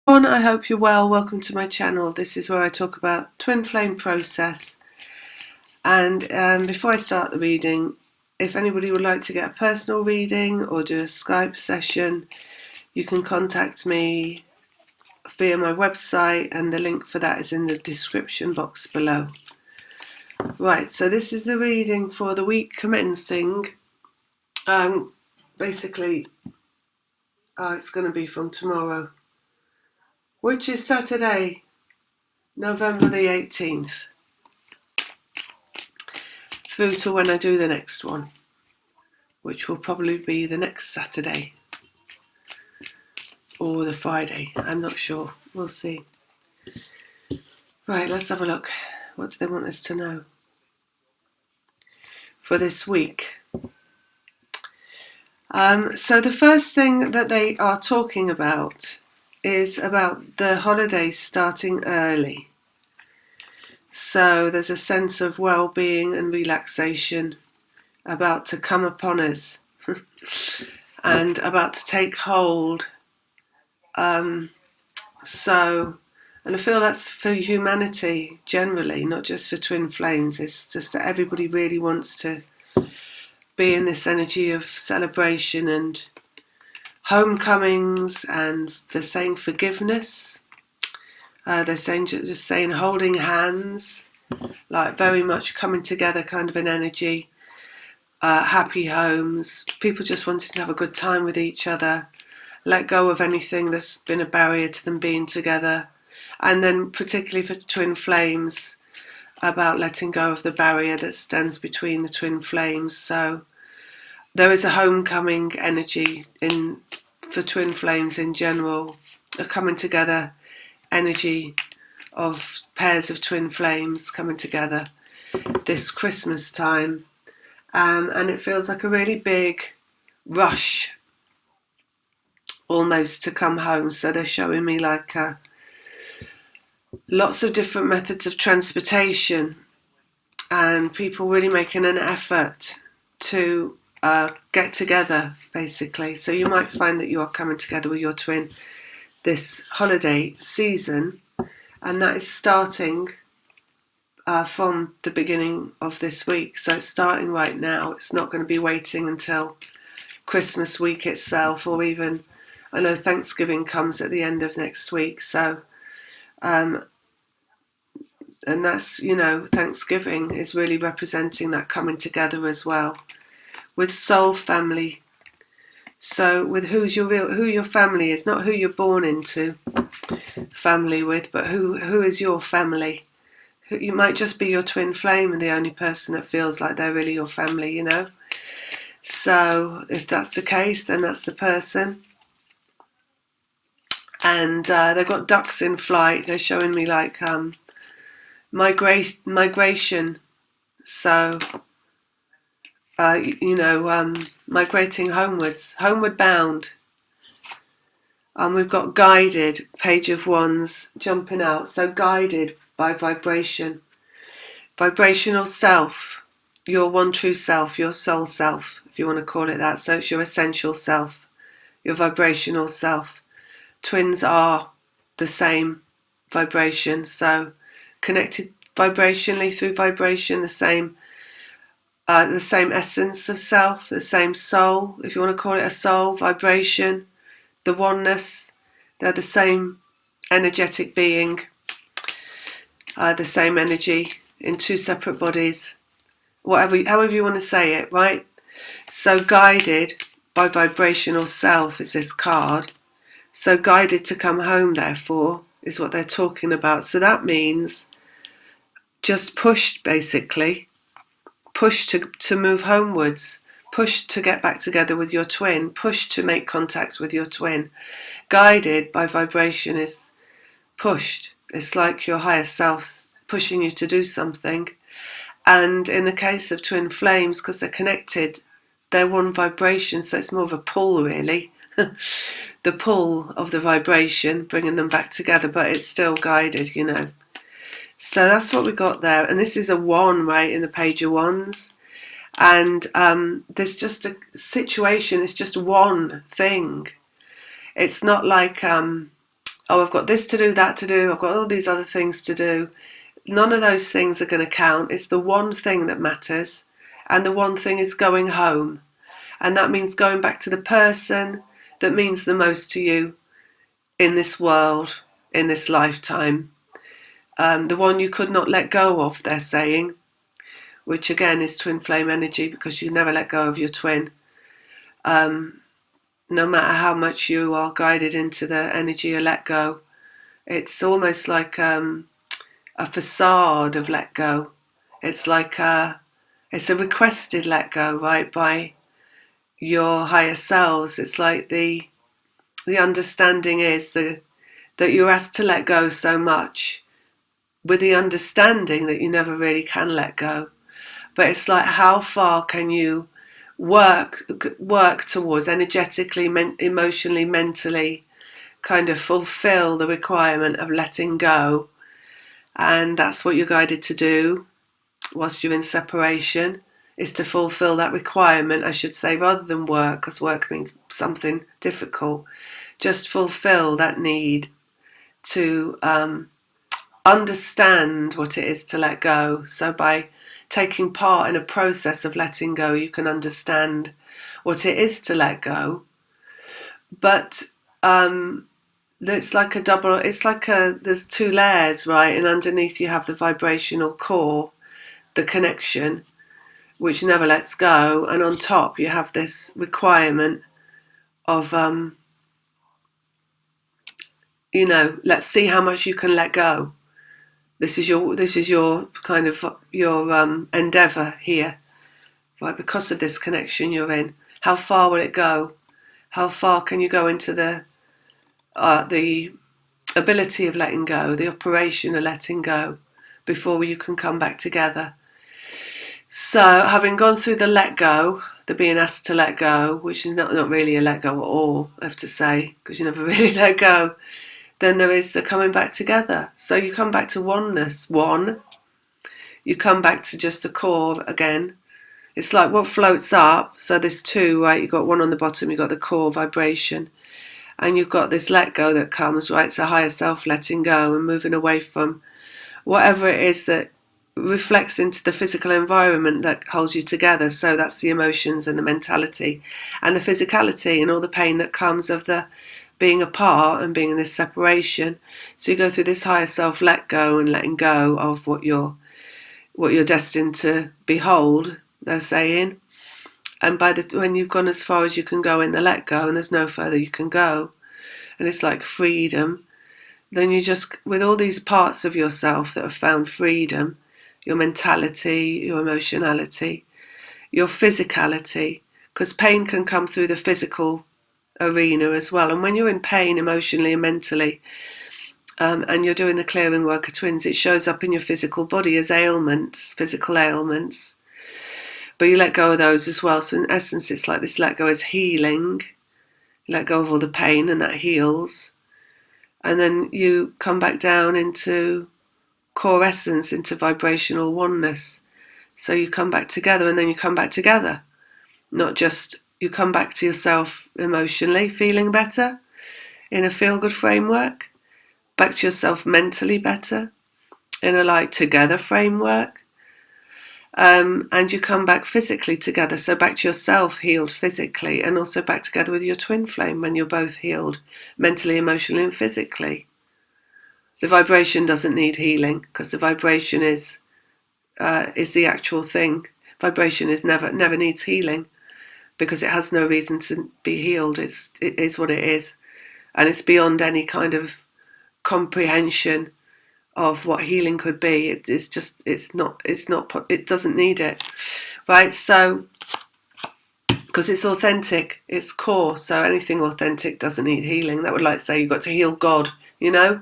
I hope you're well. Welcome to my channel. This is where I talk about twin flame process. And before I start the reading, if anybody would like to get a personal reading or do a Skype session, you can contact me via my website, and the link for that is in the description box below. Right, so this is the reading for the week commencing. Basically, it's going to be from tomorrow, which is Saturday, November the 18th, through to when I do the next one, which will probably be the next Saturday or the Friday. I'm not sure. We'll see. Right, let's have a look. What do they want us to know for this week? So the first thing that they are talking about is about the holidays starting early. So there's a sense of well-being and relaxation about to come upon us and about to take hold. And I feel that's for humanity generally, not just for twin flames. It's just that everybody really wants to be in this energy of celebration and homecomings, and they're saying forgiveness. They're saying just saying holding hands, like very much coming together kind of an energy. Happy homes, people just wanting to have a good time with each other, let go of anything that's been a barrier to them being together. And then particularly for twin flames, about letting go of the barrier that stands between the twin flames. So there is a homecoming energy for twin flames in general, a coming together energy of pairs of twin flames coming together this Christmas time. And it feels like a really big rush almost to come home. So they're showing me like lots of different methods of transportation and people really making an effort to get together, basically. So you might find that you are coming together with your twin this holiday season, and that is starting from the beginning of this week. So it's starting right now. It's not going to be waiting until Christmas week itself, or even, I know Thanksgiving comes at the end of next week. So and that's, Thanksgiving is really representing that coming together as well with soul family. So with who your family is, not who you're born into family with, but who is your family. You might just be your twin flame and the only person that feels like they're really your family, So if that's the case, then that's the person. And they've got ducks in flight. They're showing me like migration. So migrating homewards, homeward bound. We've got guided, Page of Wands jumping out. So guided by vibration, vibrational self, your one true self, your soul self, if you want to call it that. So it's your essential self, your vibrational self. Twins are the same vibration, so connected vibrationally through vibration, the same essence of self, the same soul, if you want to call it a soul, vibration, the oneness. They're the same energetic being, the same energy in two separate bodies, however you want to say it, right? So guided by vibrational self is this card. So guided to come home, therefore, is what they're talking about. So that means just pushed, basically. Push to move homewards. Push to get back together with your twin. Push to make contact with your twin. Guided by vibration is pushed. It's like your higher self's pushing you to do something. And in the case of twin flames, because they're connected, they're one vibration, so it's more of a pull, really. The pull of the vibration, bringing them back together, but it's still guided, So that's what we got there. And this is a 1, right, in the Page of Wands. And there's just a situation, it's just one thing. It's not like oh, I've got this to do, that to do, I've got all these other things to do. None of those things are going to count. It's the one thing that matters, and the one thing is going home. And that means going back to the person that means the most to you in this world, in this lifetime. The one you could not let go of, they're saying, which again is twin flame energy, because you never let go of your twin. No matter how much you are guided into the energy of let go, it's almost like a facade of let go. It's like it's a requested let go, right, by your higher selves. It's like the understanding is that you're asked to let go so much, with the understanding that you never really can let go. But it's like, how far can you work towards energetically, emotionally, mentally, kind of fulfill the requirement of letting go? And that's what you're guided to do whilst you're in separation, is to fulfill that requirement, I should say, rather than work, because work means something difficult. Just fulfill that need to understand what it is to let go. So by taking part in a process of letting go, you can understand what it is to let go. But it's like a double, it's like there's two layers, right? And underneath you have the vibrational core, the connection, which never lets go. And on top you have this requirement of, let's see how much you can let go. This is your kind of your endeavour here, right? Because of this connection you're in, how far will it go? How far can you go into the ability of letting go, the operation of letting go, before you can come back together? So, having gone through the let go, the being asked to let go, which is not really a let go at all, I have to say, because you never really let go. Then there is the coming back together. So you come back to oneness, one. You come back to just the core again. It's like what floats up. So there's two, right? You've got one on the bottom, you've got the core vibration. And you've got this let go that comes, right? It's a higher self letting go and moving away from whatever it is that reflects into the physical environment that holds you together. So that's the emotions and the mentality and the physicality and all the pain that comes of the being apart and being in this separation. So you go through this higher self let go and letting go of what you're destined to behold, they're saying. And when you've gone as far as you can go in the let go, and there's no further you can go, and it's like freedom, then you just, with all these parts of yourself that have found freedom, your mentality, your emotionality, your physicality, because pain can come through the physical arena as well. And when you're in pain emotionally and mentally, and you're doing the clearing work of twins, it shows up in your physical body as ailments, physical ailments. But you let go of those as well. So in essence, it's like this let go is healing. You let go of all the pain and that heals. And then you come back down into core essence, into vibrational oneness. So you come back together, and then you come back together. Not just you come back to yourself emotionally, feeling better in a feel-good framework, back to yourself mentally better in a like together framework, and you come back physically together, so back to yourself healed physically, and also back together with your twin flame when you're both healed mentally, emotionally and physically. The vibration doesn't need healing, because the vibration is the actual thing. Vibration is never needs healing, because it has no reason to be healed. It is what it is, and it's beyond any kind of comprehension of what healing could be. It doesn't need it, right? So, because it's authentic, it's core. So anything authentic doesn't need healing. That would like say you've got to heal God, because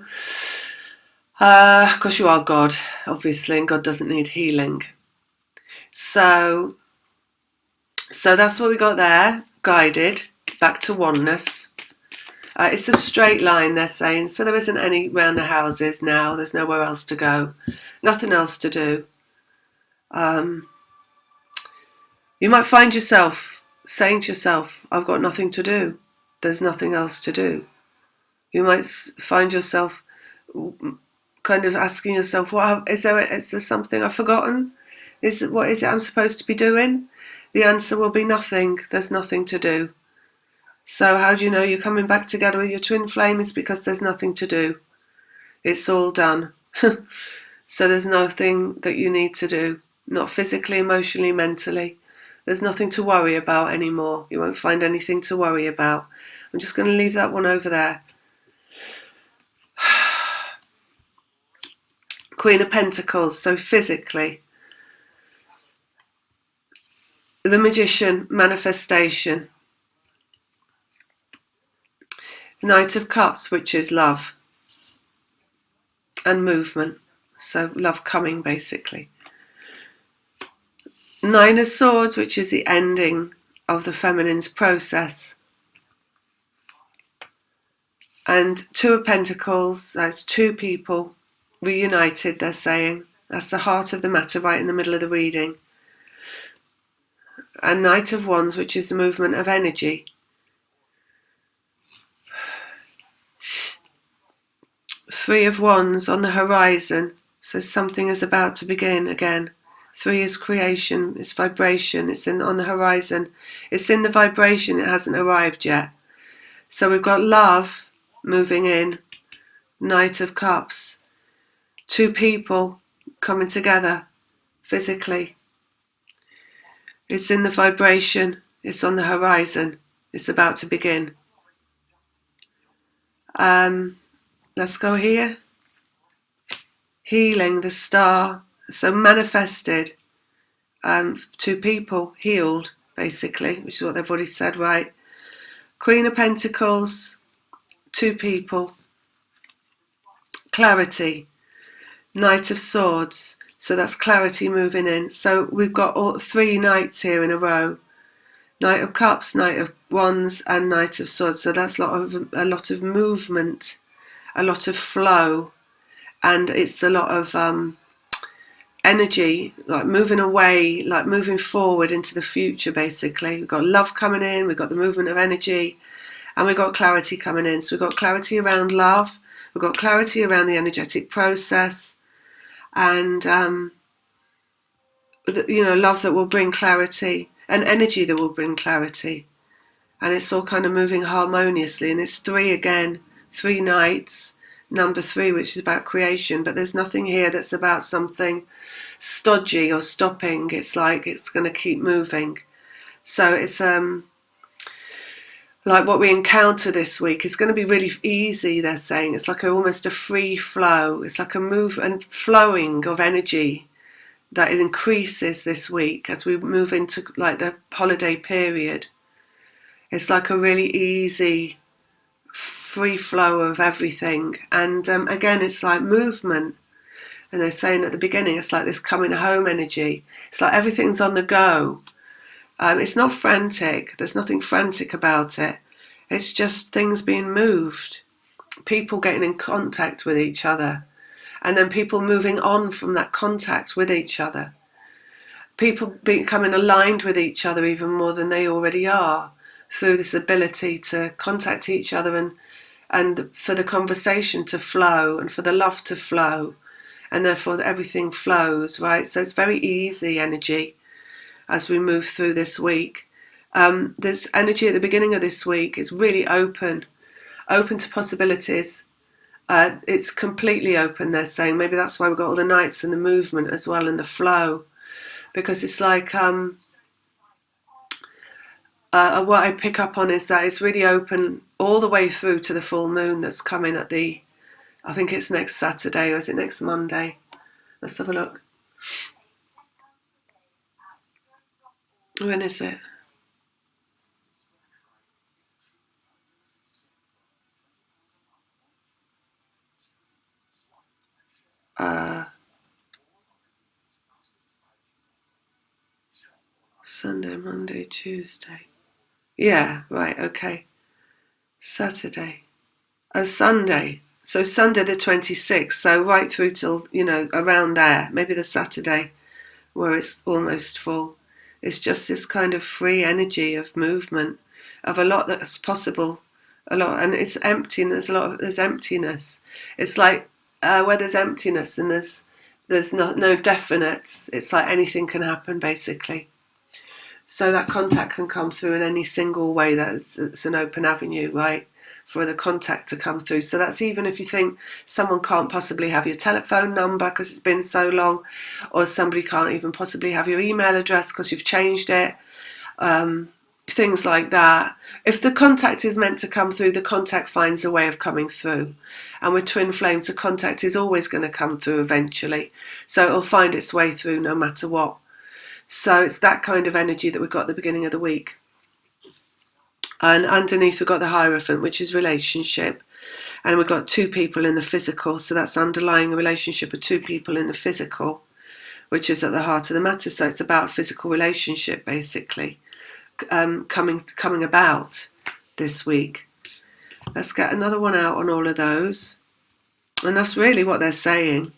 you are God, obviously, and God doesn't need healing. So that's what we got there, guided back to oneness. It's a straight line, they're saying, so there isn't any round the houses now. There's nowhere else to go, nothing else to do. You might find yourself saying to yourself, I've got nothing to do. There's nothing else to do. You might find yourself kind of asking yourself, is there something I've forgotten? What is it I'm supposed to be doing? The answer will be nothing. There's nothing to do. So how do you know you're coming back together with your twin flame? It's because there's nothing to do. It's all done. So there's nothing that you need to do. Not physically, emotionally, mentally. There's nothing to worry about anymore. You won't find anything to worry about. I'm just going to leave that one over there. Queen of Pentacles, so physically. The Magician, manifestation. Knight of Cups, which is love. And movement. So love coming, basically. Nine of Swords, which is the ending of the feminine's process. And Two of Pentacles, that's two people reunited, they're saying. That's the heart of the matter right in the middle of the reading. And Knight of Wands, which is the movement of energy. Three of Wands on the horizon, so something is about to begin again. Three is creation, it's vibration, it's on the horizon. It's in the vibration, it hasn't arrived yet. So we've got love moving in, Knight of Cups. Two people coming together physically. It's in the vibration, it's on the horizon, it's about to begin. Let's go here. Healing, the star. So manifested, two people healed, basically, which is what they've already said, right? Queen of Pentacles, two people. Clarity, Knight of Swords. So that's clarity moving in. So we've got all three knights here in a row. Knight of Cups, Knight of Wands, and Knight of Swords. So that's a lot of movement, a lot of flow, and it's a lot of energy, like moving away, like moving forward into the future, basically. We've got love coming in, we've got the movement of energy, and we've got clarity coming in. So we've got clarity around love, we've got clarity around the energetic process, and love that will bring clarity, and energy that will bring clarity. And it's all kind of moving harmoniously. And it's three again, three knights, number three, which is about creation. But there's nothing here that's about something stodgy or stopping. It's like it's going to keep moving. So it's like what we encounter this week is going to be really easy, they're saying. It's like almost a free flow. It's like a move and flowing of energy that increases this week as we move into like the holiday period. It's like a really easy free flow of everything. And again, it's like movement. And they're saying at the beginning, it's like this coming home energy. It's like everything's on the go. It's not frantic. There's nothing frantic about it. It's just things being moved. People getting in contact with each other. And then people moving on from that contact with each other. People becoming aligned with each other even more than they already are, through this ability to contact each other and for the conversation to flow and for the love to flow, and therefore everything flows, right? So it's very easy energy as we move through this week. There's energy at the beginning of this week. It's really open to possibilities. It's completely open, they're saying. Maybe that's why we've got all the knights and the movement as well and the flow, because it's like what I pick up on is that it's really open all the way through to the full moon that's coming at I think it's next Saturday, or is it next Monday? Let's have a look. When is it? Sunday, Monday, Tuesday. Yeah, right, okay. Saturday. Sunday. So Sunday the 26th, so right through till, around there. Maybe the Saturday where it's almost full. It's just this kind of free energy of movement, of a lot that's possible, a lot, and it's empty, and there's emptiness. It's like where there's emptiness and there's no definites. It's like anything can happen basically. So that contact can come through in any single way. It's an open avenue, right, for the contact to come through. So that's even if you think someone can't possibly have your telephone number because it's been so long, or somebody can't even possibly have your email address because you've changed it. Things like that. If the contact is meant to come through, the contact finds a way of coming through. And with twin flames, the contact is always going to come through eventually. So it'll find its way through no matter what. So it's that kind of energy that we've got at the beginning of the week. And underneath we've got the Hierophant, which is relationship. And we've got two people in the physical. So that's underlying a relationship of two people in the physical, which is at the heart of the matter. So it's about a physical relationship, basically, coming about this week. Let's get another one out on all of those. And that's really what they're saying,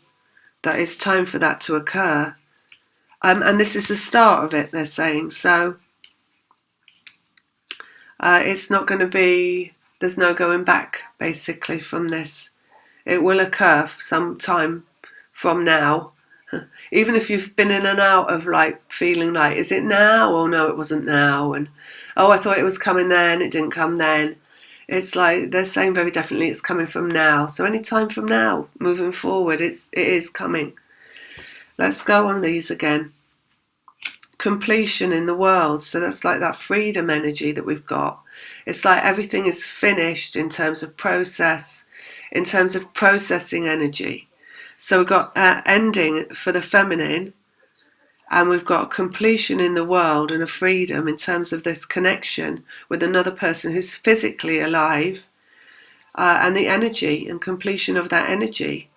that it's time for that to occur. And this is the start of it, they're saying. So it's not going to be, there's no going back, basically, from this. It will occur some time from now. Even if you've been in and out of like feeling like, is it now? Oh no, it wasn't now. And oh, I thought it was coming then, it didn't come then. It's like they're saying very definitely it's coming from now. So any time from now, moving forward, it is coming. Let's go on these again. Completion in the world. So that's like that freedom energy that we've got. It's like everything is finished in terms of process, in terms of processing energy. So we've got ending for the feminine, and we've got completion in the world and a freedom in terms of this connection with another person who's physically alive, and the energy and completion of that energy.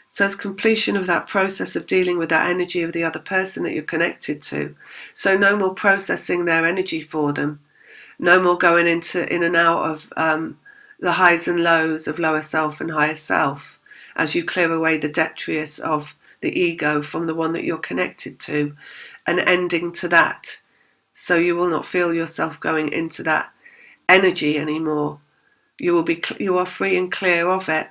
So it's completion of that process of dealing with that energy of the other person that you're connected to. So no more processing their energy for them. No more going in and out of the highs and lows of lower self and higher self as you clear away the detritus of the ego from the one that you're connected to, and ending to that. So you will not feel yourself going into that energy anymore. You are free and clear of it.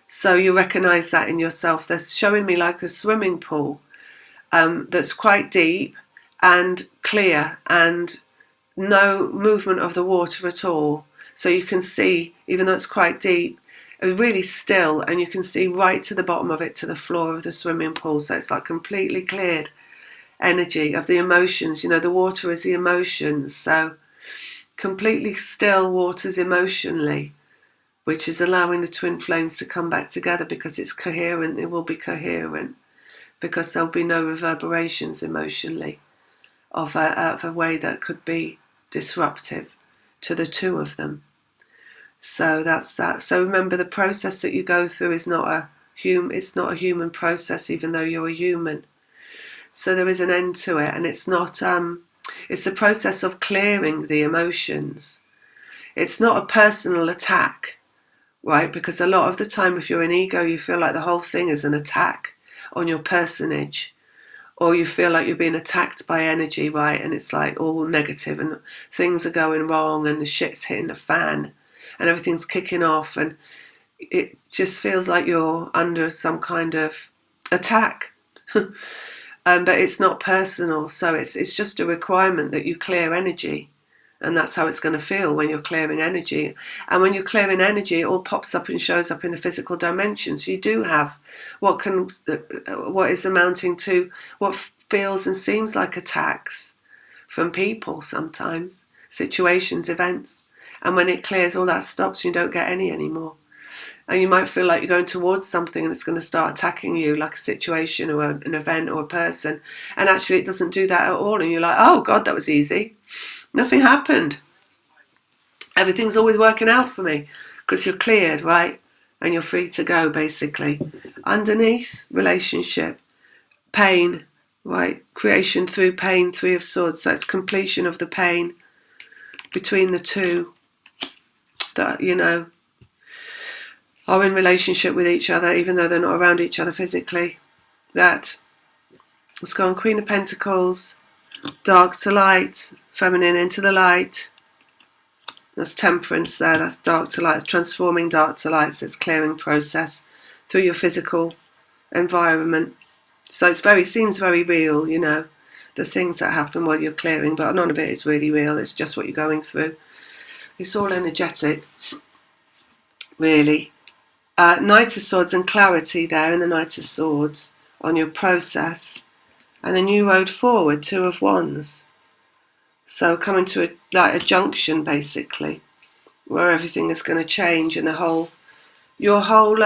So you recognize that in yourself. They're showing me like a swimming pool that's quite deep and clear and no movement of the water at all. So you can see, even though it's quite deep, really still, and you can see right to the bottom of it, to the floor of the swimming pool. So it's like completely cleared energy of the emotions. You know, the water is the emotions. So completely still waters emotionally, which is allowing the twin flames to come back together because it's coherent. It will be coherent because there'll be no reverberations emotionally of a way that could be disruptive to the two of them. So that's that. So remember, the process that you go through is not a human process, even though you're a human. So there is an end to it, and it's not. It's the process of clearing the emotions. It's not a personal attack, right? Because a lot of the time, if you're an ego, you feel like the whole thing is an attack on your personage, or you feel like you're being attacked by energy, right? And it's like all negative, and things are going wrong, and the shit's hitting the fan, and everything's kicking off, and it just feels like you're under some kind of attack. But it's not personal, so it's just a requirement that you clear energy, and that's how it's going to feel when you're clearing energy. And when you're clearing energy, it all pops up and shows up in the physical dimension. So you do have what is amounting to what feels and seems like attacks from people sometimes, situations, events. And when it clears, all that stops. You don't get any anymore. And you might feel like you're going towards something and it's going to start attacking you, like a situation or an event or a person. And actually it doesn't do that at all. And you're like, oh God, that was easy. Nothing happened. Everything's always working out for me because you're cleared, right? And you're free to go, basically. Underneath, relationship, pain, right? Creation through pain, Three of Swords. So it's completion of the pain between the two that, you know, are in relationship with each other, even though they're not around each other physically. That. Let's go on. Queen of Pentacles, dark to light, feminine into the light. That's temperance there. That's dark to light. It's transforming dark to light. So it's clearing process through your physical environment. So seems very real, the things that happen while you're clearing, but none of it is really real. It's just what you're going through. It's all energetic, really. Knight of Swords and clarity there in the Knight of Swords on your process. And a new road forward, Two of Wands. So coming to a junction, basically, where everything is going to change and your whole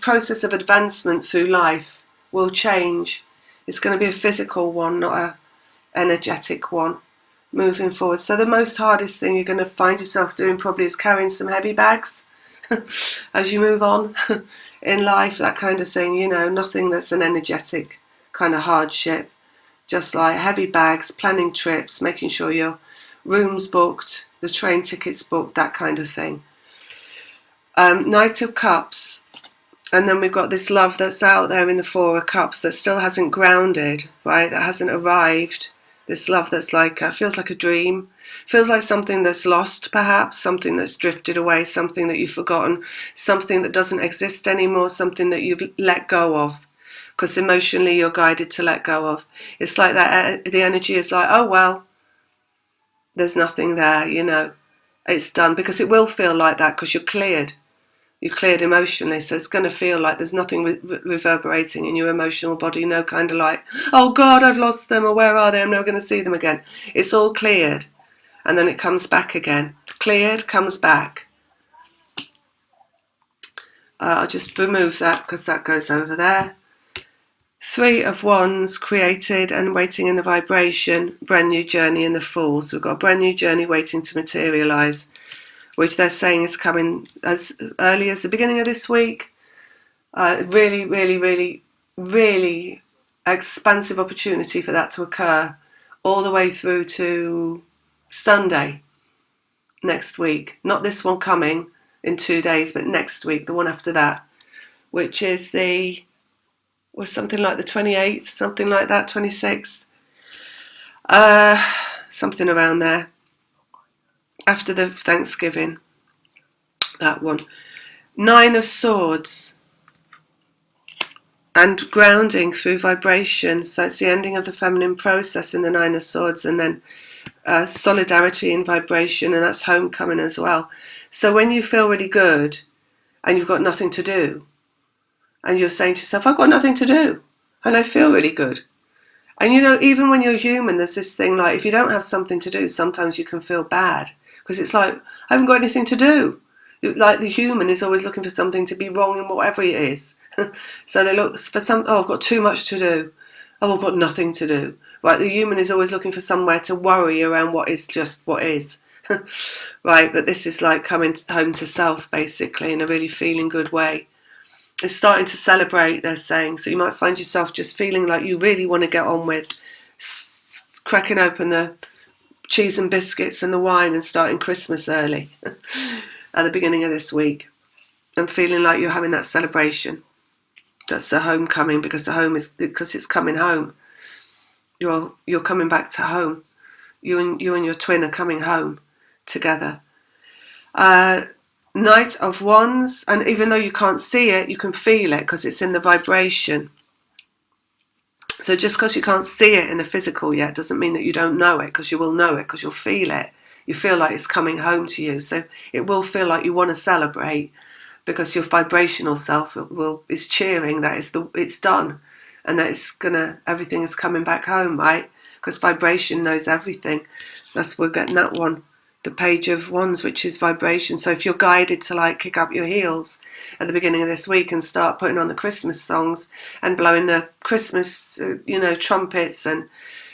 process of advancement through life will change. It's going to be a physical one, not an energetic one, moving forward. So the most hardest thing you're going to find yourself doing probably is carrying some heavy bags as you move on in life, that kind of thing, nothing that's an energetic kind of hardship. Just like heavy bags, planning trips, making sure your room's booked, the train tickets booked, that kind of thing. Knight of Cups, and then we've got this love that's out there in the Four of Cups that still hasn't grounded, right? That hasn't arrived. This love that's feels like a dream, feels like something that's lost, perhaps, something that's drifted away, something that you've forgotten, something that doesn't exist anymore, something that you've let go of. Because emotionally you're guided to let go of. It's like that, the energy is like, oh well, there's nothing there, it's done. Because it will feel like that because you're cleared emotionally, so it's going to feel like there's nothing reverberating in your emotional body, no kind of like, oh God, I've lost them, or where are they, I'm never going to see them again. It's all cleared, and then it comes back again. Cleared, comes back. I'll just remove that because that goes over there. Three of Wands, created and waiting in the vibration, brand new journey in the Fool. So we've got a brand new journey waiting to materialise, which they're saying is coming as early as the beginning of this week. Really, really, really, really expansive opportunity for that to occur all the way through to Sunday next week. Not this one coming in 2 days, but next week, the one after that, which is something like the 28th, something like that, 26th. Something around there. After the Thanksgiving, that one. Nine of Swords and grounding through vibration. So it's the ending of the feminine process in the Nine of Swords, and then solidarity in vibration, and that's homecoming as well. So when you feel really good and you've got nothing to do, and you're saying to yourself, I've got nothing to do, and I feel really good. And even when you're human, there's this thing like, if you don't have something to do, sometimes you can feel bad. Because it's like, I haven't got anything to do. Like the human is always looking for something to be wrong in whatever it is. So they look for I've got too much to do. Oh, I've got nothing to do. Right, the human is always looking for somewhere to worry around what is just what is. Right, but this is like coming home to self, basically, in a really feeling good way. It's starting to celebrate, they're saying. So you might find yourself just feeling like you really want to get on with cracking open the cheese and biscuits and the wine and starting Christmas early at the beginning of this week, and feeling like you're having that celebration. That's the homecoming, because it's coming home. You're coming back to home. You and your twin are coming home together. Knight of Wands, and even though you can't see it, you can feel it because it's in the vibration. So just because you can't see it in the physical yet doesn't mean that you don't know it, because you will know it, because you'll feel it. You feel like it's coming home to you. So it will feel like you want to celebrate, because your vibrational self is cheering that it's done, and that everything is coming back home, right? Because vibration knows everything. We're getting that one. The Page of Wands, which is vibration. So if you're guided to kick up your heels at the beginning of this week and start putting on the Christmas songs and blowing the Christmas, trumpets and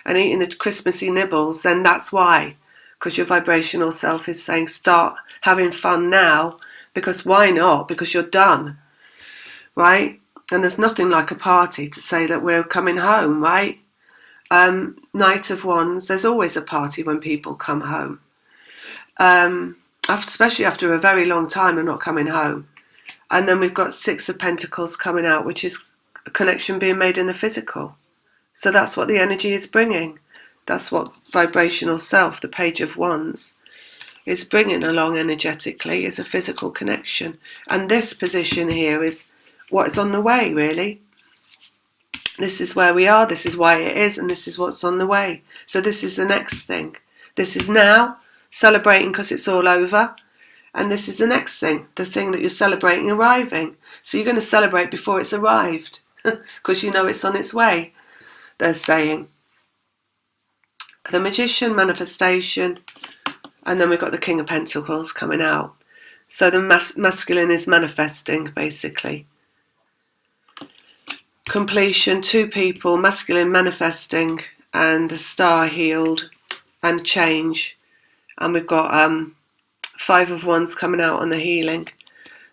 eating the Christmassy nibbles, then that's why. Because your vibrational self is saying start having fun now, because why not? Because you're done, right? And there's nothing like a party to say that we're coming home, right? Knight of Wands, there's always a party when people come home. Especially after a very long time of not coming home. And then we've got Six of Pentacles coming out, which is a connection being made in the physical. So that's what the energy is bringing. That's what vibrational self, the Page of Wands, is bringing along energetically is a physical connection. And this position here is what's on the way, really. This is where we are, this is why it is, and this is what's on the way. So this is the next thing. This is now, celebrating because it's all over. And this is the next thing, the thing that you're celebrating arriving. So you're going to celebrate before it's arrived, because you know it's on its way, they're saying. The Magician, manifestation, and then we've got the King of Pentacles coming out. So the masculine is manifesting, basically. Completion, two people, masculine manifesting, and the Star healed, and change. And we've got Five of Wands coming out on the healing.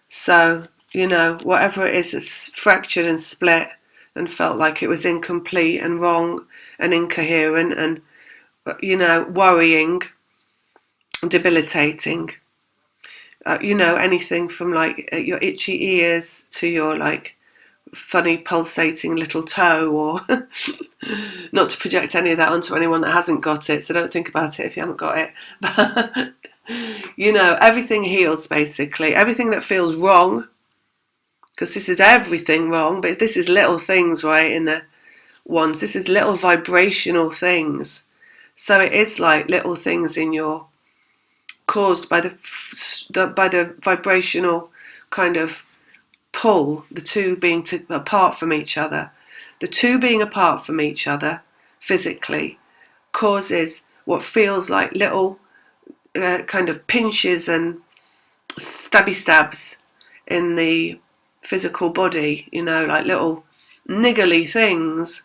So, you know, whatever it is that's fractured and split and felt like it was incomplete and wrong and incoherent and, you know, worrying, debilitating. You know, anything from like your itchy ears to your like funny pulsating little toe, or not to project any of that onto anyone that hasn't got it, so don't think about it if you haven't got it. But you know, everything heals basically. Everything that feels wrong, because this is everything wrong, but this is little things, right, in the ones. This is little vibrational things. So it is like little things in your, caused by the vibrational kind of pull, the two being apart from each other. The two being apart from each other physically causes what feels like little kind of pinches and stabby stabs in the physical body, you know, like little niggly things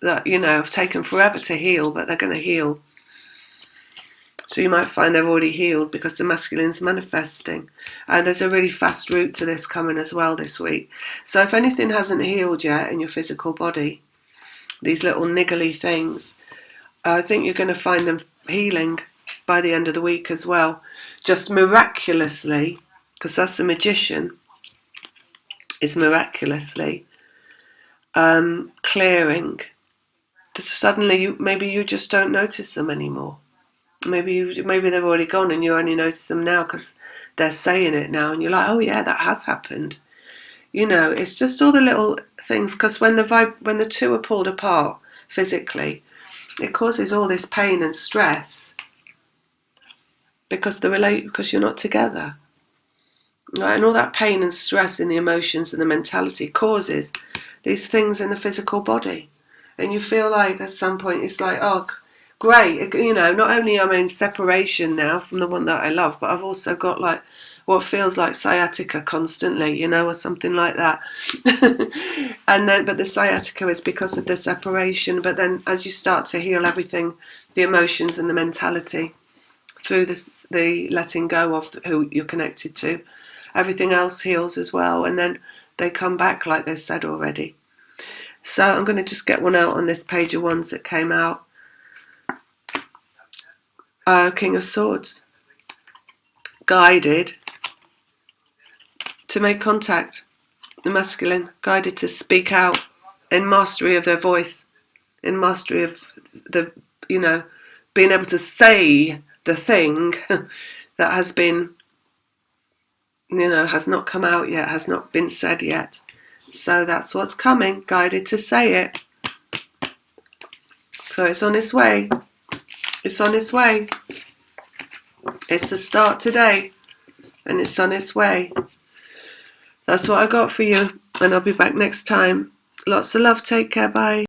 that, you know, have taken forever to heal, but they're going to heal. So you might find they're already healed because the masculine's manifesting. And there's a really fast route to this coming as well this week. So if anything hasn't healed yet in your physical body, these little niggly things, I think you're going to find them healing by the end of the week as well. Just miraculously, because that's the Magician, is miraculously clearing. Suddenly, maybe you just don't notice them anymore. Maybe they've already gone and you only notice them now because they're saying it now, and you're like, oh yeah, that has happened. You know, it's just all the little things, because when the two are pulled apart physically, it causes all this pain and stress because you're not together. Right? And all that pain and stress in the emotions and the mentality causes these things in the physical body. And you feel like at some point it's like, oh, great, you know, not only am I in separation now from the one that I love, but I've also got like what feels like sciatica constantly, you know, or something like that. And then, but the sciatica is because of the separation. But then as you start to heal everything, the emotions and the mentality through the letting go of who you're connected to, everything else heals as well. And then they come back like they've said already. So I'm going to just get one out on this Page of Wands that came out. King of Swords. Guided to make contact. The masculine. Guided to speak out in mastery of their voice. In mastery of the, you know, being able to say the thing that has been, you know, has not come out yet, has not been said yet. So that's what's coming. Guided to say it. So it's on its way. It's on its way. It's the start today, and it's on its way. That's what I got for you, and I'll be back next time. Lots of love. Take care. Bye.